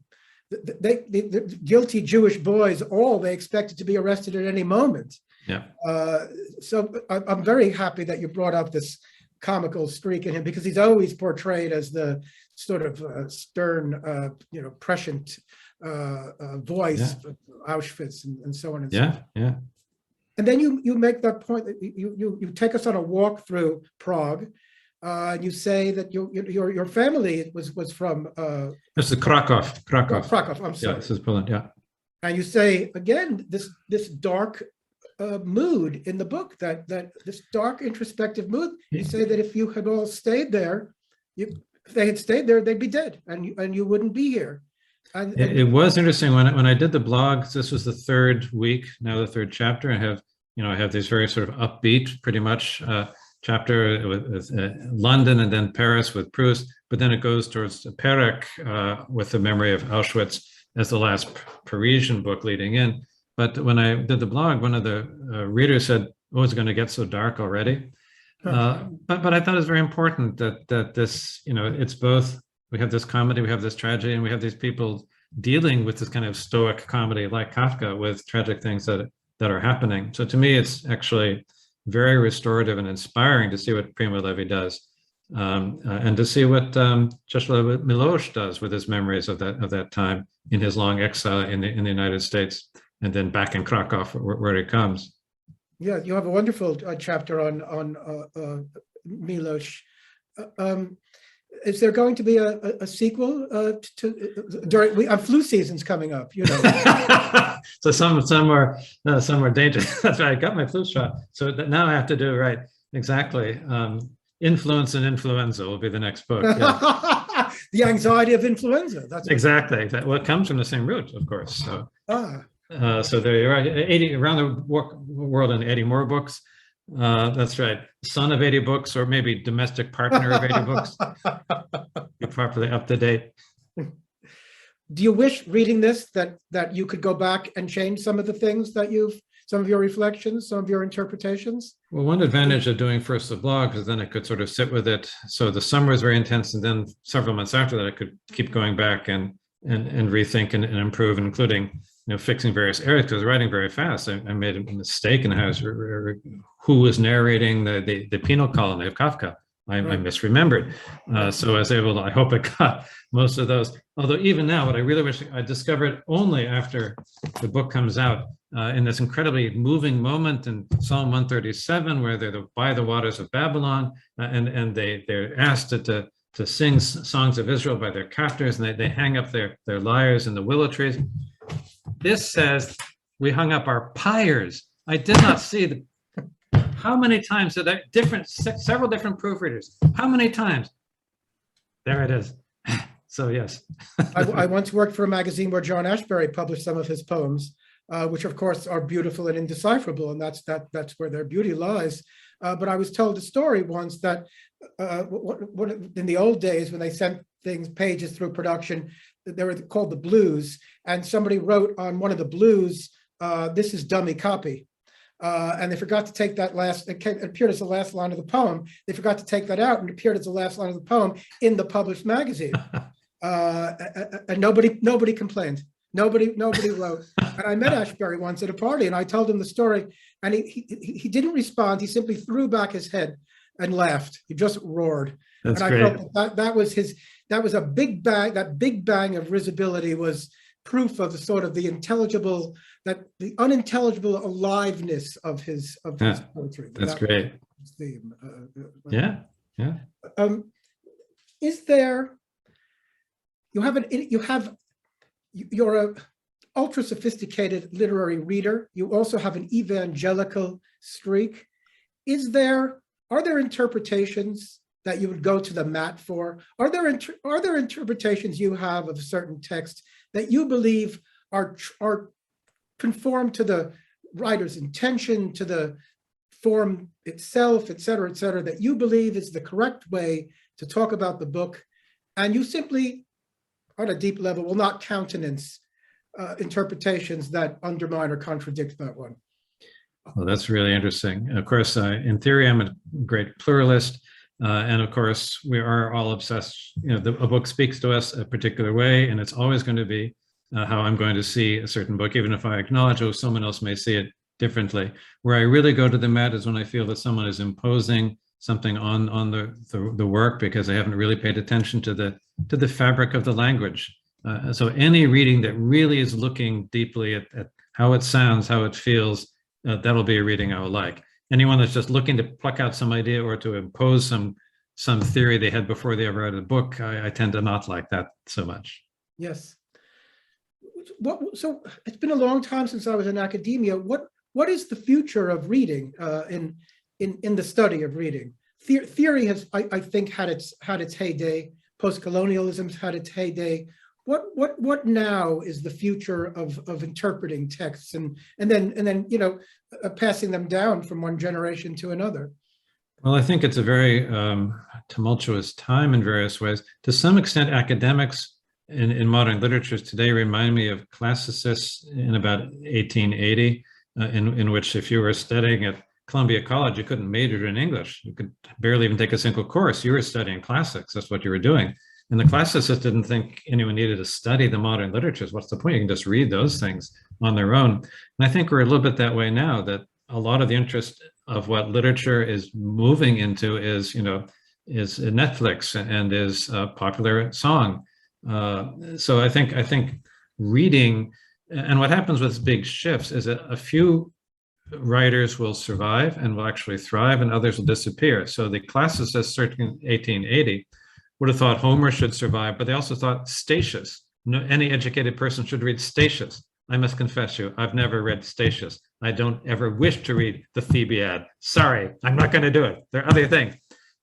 the guilty Jewish boys, they expected to be arrested at any moment. Yeah. So I'm very happy that you brought up this comical streak in him, because he's always portrayed as the sort of stern, prescient voice of Auschwitz and so on and so forth. Yeah. And then you make that point that you take us on a walk through Prague, and you say that your family was from This is Krakow. Krakow. Krakow. I'm sorry. Yeah, this is Poland. Yeah. And you say again this dark mood in the book, that this dark introspective mood. You say that if you had all stayed there, if they had stayed there, they'd be dead, and you wouldn't be here. And it was interesting when I did the blog. This was the third week, now the third chapter. I have these very sort of upbeat, pretty much chapter with London and then Paris with Proust, but then it goes towards Perec with the memory of Auschwitz as the last Parisian book leading in. But when I did the blog, one of the readers said, "Oh, it's going to get so dark already." But I thought it was very important that this, it's both. We have this comedy, we have this tragedy, and we have these people dealing with this kind of stoic comedy like Kafka with tragic things that are happening. So to me, it's actually very restorative and inspiring to see what Primo Levi does, and to see what Czesław Miłosz does with his memories of that time in his long exile in the United States, and then back in Krakow where he comes. Yeah, you have a wonderful chapter on Miłosz. Is there going to be a sequel during flu season's coming up? So some more dangerous. That's right. I got my flu shot, so now I have to do right exactly. Influence and influenza will be the next book. Yeah. The anxiety of influenza. That's exactly. Well, it comes from the same root, of course. So. So there you are, 80 around the world in 80 more books. That's right. Son of 80 books, or maybe domestic partner of 80 books. Be properly up to date. Do you wish, reading this, that you could go back and change some of the things that some of your reflections, some of your interpretations? Well, one advantage of doing first the blog is then I could sort of sit with it. So the summer was very intense, and then several months after that, I could keep going back and rethink and improve, including fixing various areas, because I was writing very fast. I made a mistake in how who was narrating the penal colony of Kafka. I misremembered. So I was able to, I hope I got most of those. Although even now, what I really wish I discovered only after the book comes out, in this incredibly moving moment in Psalm 137, where they're by the waters of Babylon, and they're asked to sing songs of Israel by their captors, and they hang up their lyres in the willow trees. This says, we hung up our pyres. I did not see how many times did several different proofreaders, how many times? There it is. So yes. I once worked for a magazine where John Ashbery published some of his poems, which of course are beautiful and indecipherable, and that's where their beauty lies. But I was told a story once that in the old days, when they sent pages through production, they were called the blues, and somebody wrote on one of the blues, "This is dummy copy," and they forgot to take that last. It appeared as the last line of the poem. They forgot to take that out, and it appeared as the last line of the poem in the published magazine. And nobody complained. Nobody wrote. And I met Ashbery once at a party, and I told him the story, and he didn't respond. He simply threw back his head and laughed. He just roared. That's and I great. felt that was a big bang. That big bang of risibility was proof of the unintelligible aliveness of his poetry. That's great. Theme. Yeah. Is there? You're a ultra sophisticated literary reader. You also have an evangelical streak. Are there interpretations that you would go to the mat for? Are there interpretations you have of a certain text that you believe are conform to the writer's intention, to the form itself, et cetera, that you believe is the correct way to talk about the book, and you simply, on a deep level, will not countenance interpretations that undermine or contradict that one? Well, that's really interesting. Of course, in theory, I'm a great pluralist. And of course, we are all obsessed. A book speaks to us a particular way, and it's always going to be how I'm going to see a certain book, even if I acknowledge, someone else may see it differently. Where I really go to the mat is when I feel that someone is imposing something on the work because they haven't really paid attention to the fabric of the language. So any reading that really is looking deeply at how it sounds, how it feels, that'll be a reading I will like. Anyone that's just looking to pluck out some idea or to impose some theory they had before they ever read a book, I tend to not like that so much. Yes. So it's been a long time since I was in academia. What is the future of reading in the study of reading? Theory has, I think, had its heyday. Postcolonialism's had its heyday. What now is the future of interpreting texts and then passing them down from one generation to another? Well, I think it's a very tumultuous time in various ways. To some extent, academics in modern literatures today remind me of classicists in about 1880, in which if you were studying at Columbia College, you couldn't major in English. You could barely even take a single course. You were studying classics. That's what you were doing. And the classicists didn't think anyone needed to study the modern literatures. What's the point? You can just read those things on their own. And I think we're a little bit that way now, that a lot of the interest of what literature is moving into is Netflix and is a popular song. So I think reading, and what happens with big shifts is that a few writers will survive and will actually thrive and others will disappear. So the classicists, certainly in 1880, would have thought Homer should survive, but they also thought Statius. Any educated person should read Statius. I must confess you, I've never read Statius. I don't ever wish to read the Thebaid. Sorry, I'm not going to do it. There are other things.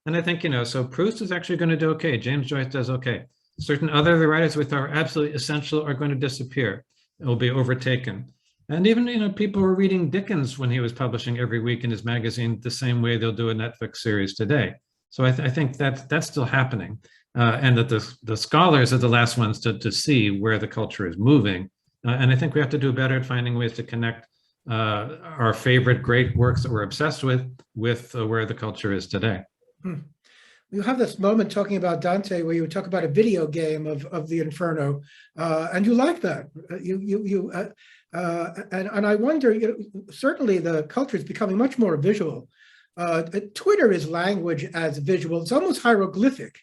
And I think, so Proust is actually going to do okay. James Joyce does okay. Certain other writers we thought are absolutely essential are going to disappear. It will be overtaken. And even, people were reading Dickens when he was publishing every week in his magazine the same way they'll do a Netflix series today. So I think that's still happening. And that the scholars are the last ones to see where the culture is moving. And I think we have to do better at finding ways to connect our favorite great works that we're obsessed with where the culture is today. You have this moment talking about Dante where you talk about a video game of the Inferno, and you like that. And I wonder, certainly the culture is becoming much more visual. Twitter is language as visual. It's almost hieroglyphic,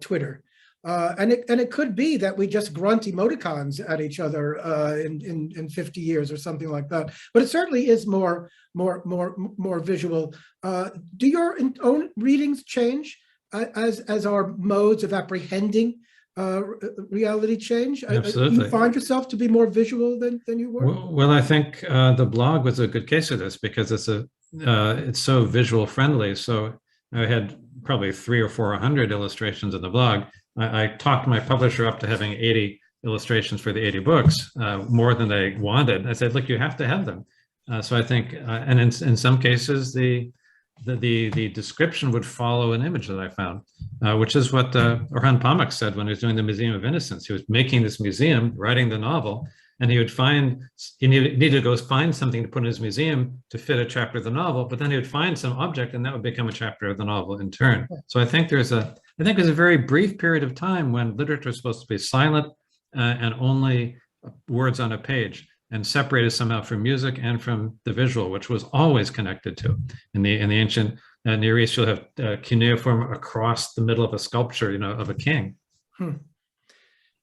Twitter. And it could be that we just grunt emoticons at each other in 50 years or something like that. But it certainly is more visual. Do your own readings change as our modes of apprehending reality change? Absolutely. Do you find yourself to be more visual than you were? Well, I think the blog was a good case of this because it's so visual friendly. So I had probably 300 or 400 illustrations in the blog. I talked my publisher up to having 80 illustrations for the 80 books, more than they wanted. I said, look, you have to have them. So I think, and in some cases, the description would follow an image that I found, which is what Orhan Pamuk said when he was doing the Museum of Innocence. He was making this museum, writing the novel, and he needed to go find something to put in his museum to fit a chapter of the novel, but then he would find some object and that would become a chapter of the novel in turn. So I think there's a very brief period of time when literature is supposed to be silent and only words on a page and separated somehow from music and from the visual, which was always connected to. In the ancient Near East, you'll have cuneiform across the middle of a sculpture, of a king.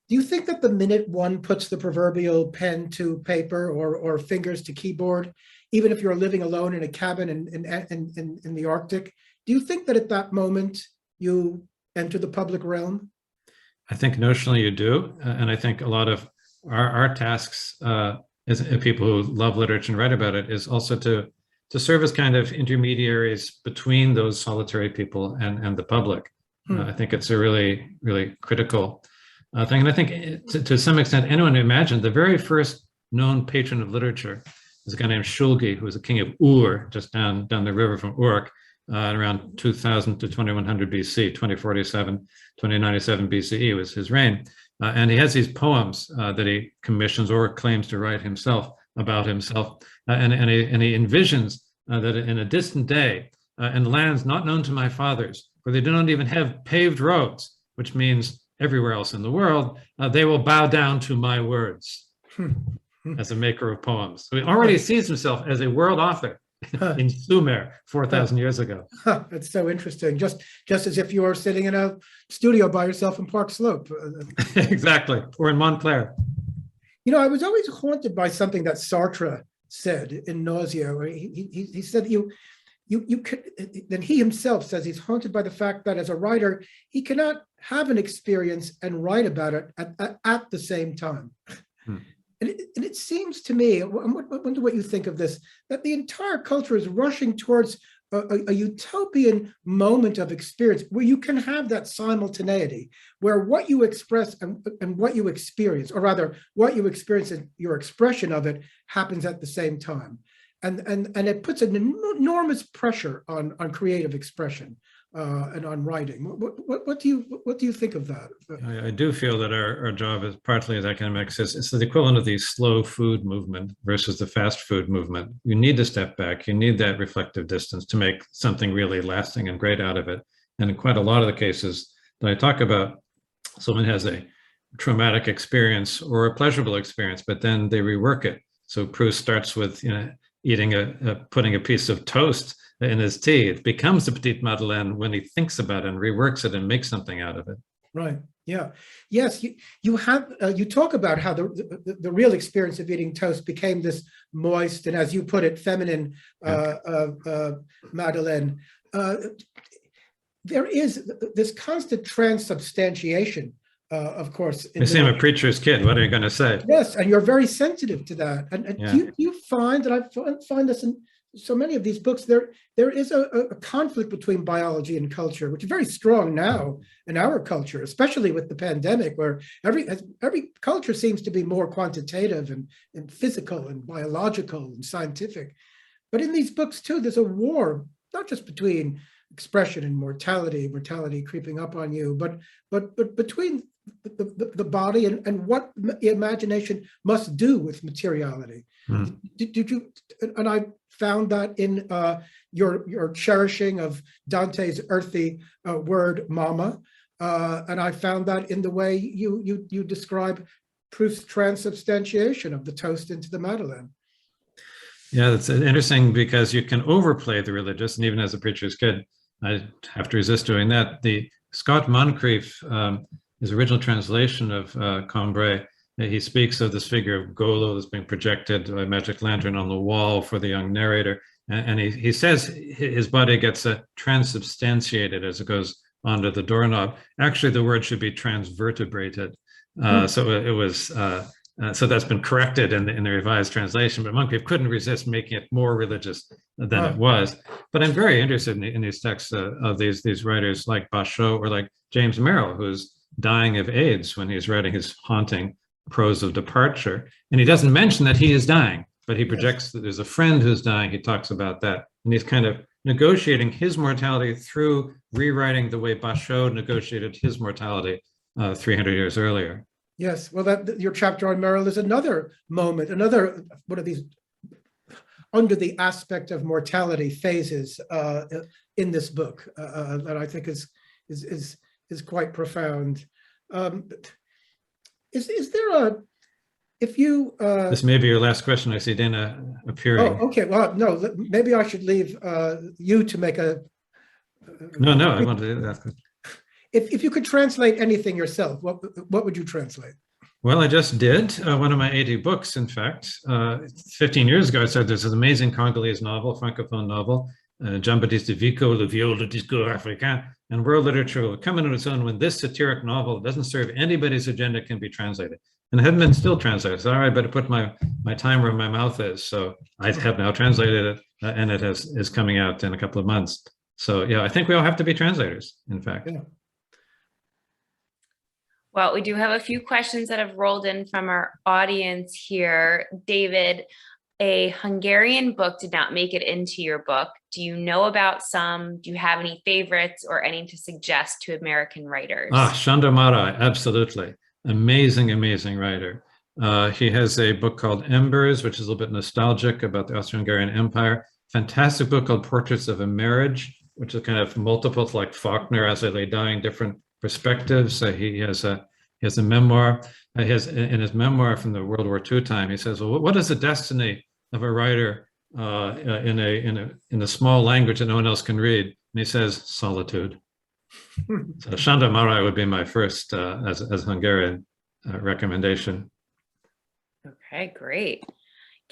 Do you think that the minute one puts the proverbial pen to paper or fingers to keyboard, even if you're living alone in a cabin in the Arctic, do you think that at that moment you enter the public realm? I think notionally you do. And I think a lot of our tasks as people who love literature and write about it is also to serve as kind of intermediaries between those solitary people and the public. I think it's a really, really critical thing. And I think to some extent, anyone who imagined the very first known patron of literature is a guy named Shulgi, who was the king of Ur, just down the river from Uruk, around 2000 to 2100 BC, 2047, 2097 BCE was his reign. And he has these poems that he commissions or claims to write himself about himself. And he envisions that in a distant day, in lands not known to my fathers, where they do not even have paved roads, which means everywhere else in the world, they will bow down to my words as a maker of poems. So he already sees himself as a world author in Sumer 4,000 years ago. That's so interesting. Just as if you were sitting in a studio by yourself in Park Slope. Exactly, or in Montclair. I was always haunted by something that Sartre said in Nausea, where he said you could, then he himself says he's haunted by the fact that as a writer, he cannot have an experience and write about it at the same time. And it seems to me, I wonder what you think of this, that the entire culture is rushing towards a utopian moment of experience where you can have that simultaneity, where what you express and what you experience, or rather what you experience and your expression of it happens at the same time. And it puts an enormous pressure on creative expression and on writing. What do you think of that? I do feel that our job is partly as academics it's the equivalent of the slow food movement versus the fast food movement. You need to step back. You need that reflective distance to make something really lasting and great out of it. And in quite a lot of the cases that I talk about, someone has a traumatic experience or a pleasurable experience, but then they rework it. So Proust starts with putting a piece of toast in his tea. It becomes the Petite Madeleine when he thinks about it and reworks it and makes something out of it. Right. Yeah. Yes. You talk about how the real experience of eating toast became this moist and, as you put it, feminine Madeleine. There is this constant transubstantiation. Of course. You see, I'm a preacher's kid. What are you going to say? Yes, and you're very sensitive to that. And Yeah. do you find that I find this in so many of these books, there is a conflict between biology and culture, which is very strong now in our culture, especially with the pandemic, where every culture seems to be more quantitative and physical and biological and scientific. But in these books too, there's a war, not just between expression and mortality creeping up on you, but between the body and what the imagination must do with materiality. Did you? And I found that in your cherishing of Dante's earthy word "mama," and I found that in the way you describe Proust's transubstantiation of the toast into the Madeleine. Yeah, that's interesting because you can overplay the religious, and even as a preacher's kid, I have to resist doing that. The Scott Moncrief, his original translation of Cambrai, he speaks of this figure of Golo that's being projected by a magic lantern on the wall for the young narrator. And he says his body gets transubstantiated as it goes onto the doorknob. Actually, the word should be transvertebrated. So it was, so that's been corrected in the revised translation, but Moncrief couldn't resist making it more religious than it was. But I'm very interested in these texts of these writers like Bachot or like James Merrill, who's dying of AIDS when he's writing his haunting prose of departure. And he doesn't mention that he is dying, but he projects that there's a friend who's dying. He talks about that. And he's kind of negotiating his mortality through rewriting the way Bachot negotiated his mortality 300 years earlier. Yes, well, your chapter on Merrill is another moment, another one of these under the aspect of mortality phases in this book that I think is quite profound. Is there if you this may be your last question. I see Dana appearing. Oh, okay. Well, no, maybe I should leave you to make a. No, I want to ask. If you could translate anything yourself, what would you translate? Well, I just did one of my 80 books, in fact. 15 years ago, I started this amazing Congolese novel, Francophone novel, Jean-Baptiste Vico, Le Viol du Discours Africain, and world literature will come in on its own when this satiric novel doesn't serve anybody's agenda can be translated. And it hadn't been still translated. So, all right, better put my time where my mouth is. So I have now translated it, and it is coming out in a couple of months. So yeah, I think we all have to be translators, in fact. Yeah. Well, we do have a few questions that have rolled in from our audience here. David, a Hungarian book did not make it into your book. Do you know about some? Do you have any favorites or any to suggest to American writers? Sándor Márai, absolutely. Amazing writer. He has a book called Embers, which is a little bit nostalgic about the Austro-Hungarian Empire. Fantastic book called Portraits of a Marriage, which is kind of multiple, like Faulkner, as they lay down different perspectives. He has a memoir. In his memoir from the World War II time, he says, "Well, what is the destiny of a writer in a small language that no one else can read?" And he says, "Solitude." So Sándor Márai would be my first as Hungarian recommendation. Okay, great.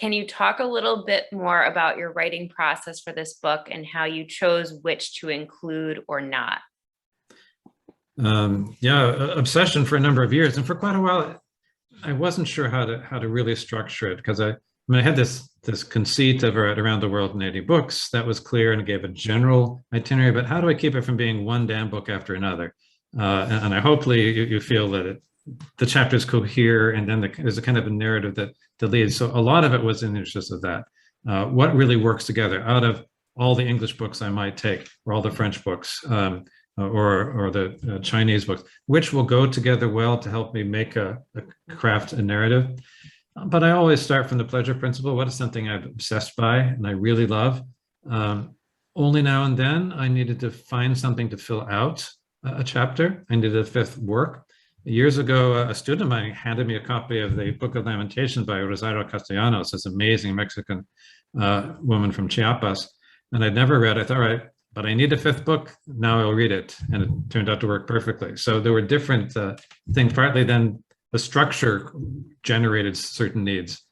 Can you talk a little bit more about your writing process for this book and how you chose which to include or not? Obsession for a number of years, and for quite a while, I wasn't sure how to really structure it, because I had this conceit of around the world in 80 books that was clear and gave a general itinerary, but how do I keep it from being one damn book after another? And I hopefully you feel that the chapters cohere, and then there's a kind of a narrative that leads. So a lot of it was in the interest of that. What really works together out of all the English books I might take, or all the French books, or the Chinese books, which will go together well to help me make craft a narrative. But I always start from the pleasure principle. What is something I'm obsessed by and I really love? Only now and then I needed to find something to fill out a chapter. I needed a fifth work. Years ago, a student of mine handed me a copy of the Book of Lamentations by Rosario Castellanos, this amazing Mexican woman from Chiapas. And I'd never read it. I thought, all right, but I need a fifth book. Now I'll read it. And it turned out to work perfectly. So there were different things, partly then the structure generated certain needs,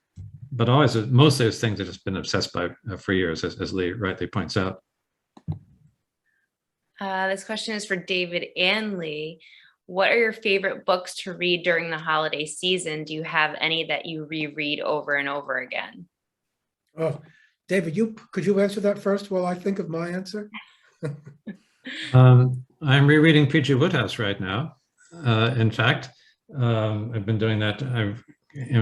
but always, most of those things I've just been obsessed by for years, as Lee rightly points out. This question is for David and Lee. What are your favorite books to read during the holiday season? Do you have any that you reread over and over again? Oh, David, could you answer that first while I think of my answer? I'm rereading P.G. Wodehouse right now. In fact, I've been doing that.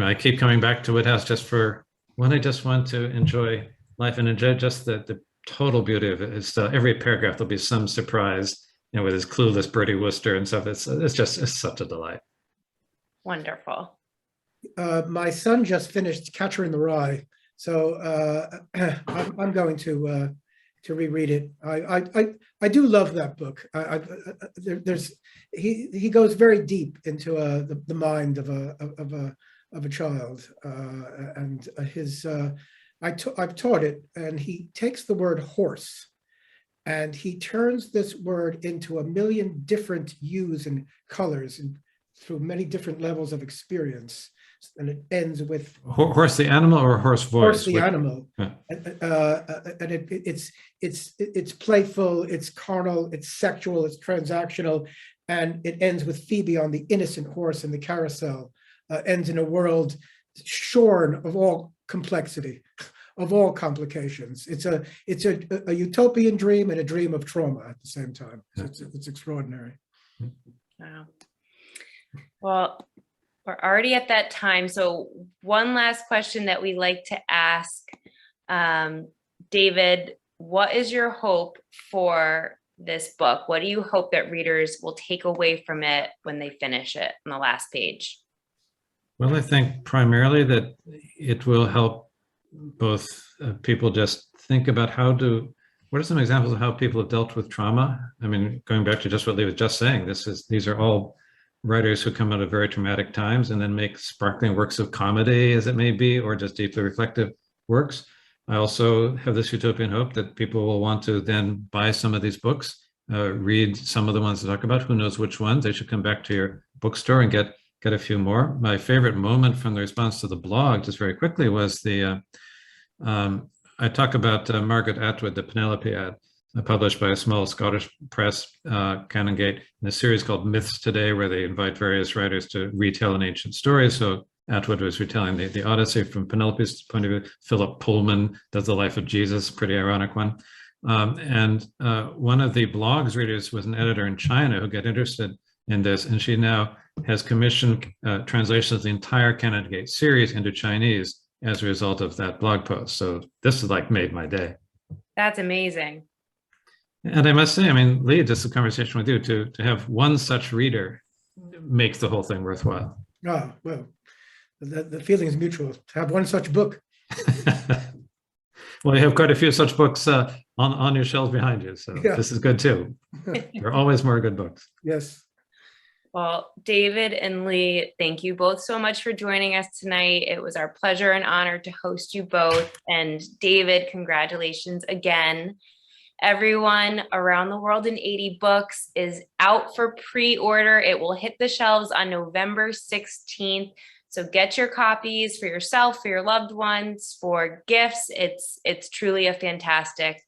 I keep coming back to Wodehouse just for when I just want to enjoy life and enjoy just the total beauty of it. It's every paragraph there'll be some surprise, with his clueless Bertie Wooster and stuff. It's such a delight. Wonderful. My son just finished Catcher in the Rye, so I'm going to reread it. I do love that book. He goes very deep into the mind of a child, and I've taught it, and he takes the word horse, and he turns this word into a million different hues and colors, and through many different levels of experience. And it ends with horse the animal or horse voice? Horse the animal. Yeah. And it's playful, it's carnal, it's sexual, it's transactional, and it ends with Phoebe on the innocent horse in the carousel. Ends in a world shorn of all complexity, of all complications. It's a utopian dream and a dream of trauma at the same time. So it's extraordinary. Wow. Well, we're already at that time. So one last question that we like to ask, David, what is your hope for this book? What do you hope that readers will take away from it when they finish it on the last page? Well, I think primarily that it will help both people just think about what are some examples of how people have dealt with trauma? I mean, going back to just what Lee was just saying, these are all writers who come out of very traumatic times and then make sparkling works of comedy, as it may be, or just deeply reflective works. I also have this utopian hope that people will want to then buy some of these books, read some of the ones to talk about. Who knows which ones? They should come back to your bookstore and get a few more. My favorite moment from the response to the blog, just very quickly, was I talk about Margaret Atwood, the Penelope ad, published by a small Scottish press, Canongate, in a series called Myths Today, where they invite various writers to retell an ancient story. So Atwood was retelling the Odyssey from Penelope's point of view. Philip Pullman does the life of Jesus, pretty ironic one. And one of the blog's readers was an editor in China who got interested in this, and she now has commissioned translations of the entire Canongate series into Chinese as a result of that blog post. So this is like made my day. That's amazing. And I must say, I mean, Lee, just a conversation with you, to have one such reader makes the whole thing worthwhile. Ah, well, the feeling is mutual. To have one such book. Well, you have quite a few such books on your shelves behind you, so yeah. This is good too. There are always more good books. Yes. Well, David and Lee, thank you both so much for joining us tonight. It was our pleasure and honor to host you both. And David, congratulations again. Everyone, Around the World in 80 Books is out for pre-order. It will hit the shelves on November 16th. So get your copies for yourself, for your loved ones, for gifts. It's truly a fantastic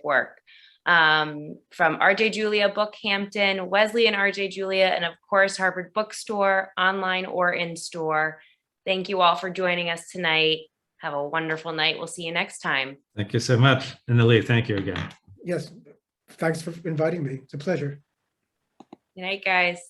work. From RJ Julia BookHampton, Wesley and RJ Julia, and of course, Harvard Bookstore, online or in store. Thank you all for joining us tonight. Have a wonderful night. We'll see you next time. Thank you so much. And Lee, thank you again. Yes, thanks for inviting me. It's a pleasure. Good night, guys.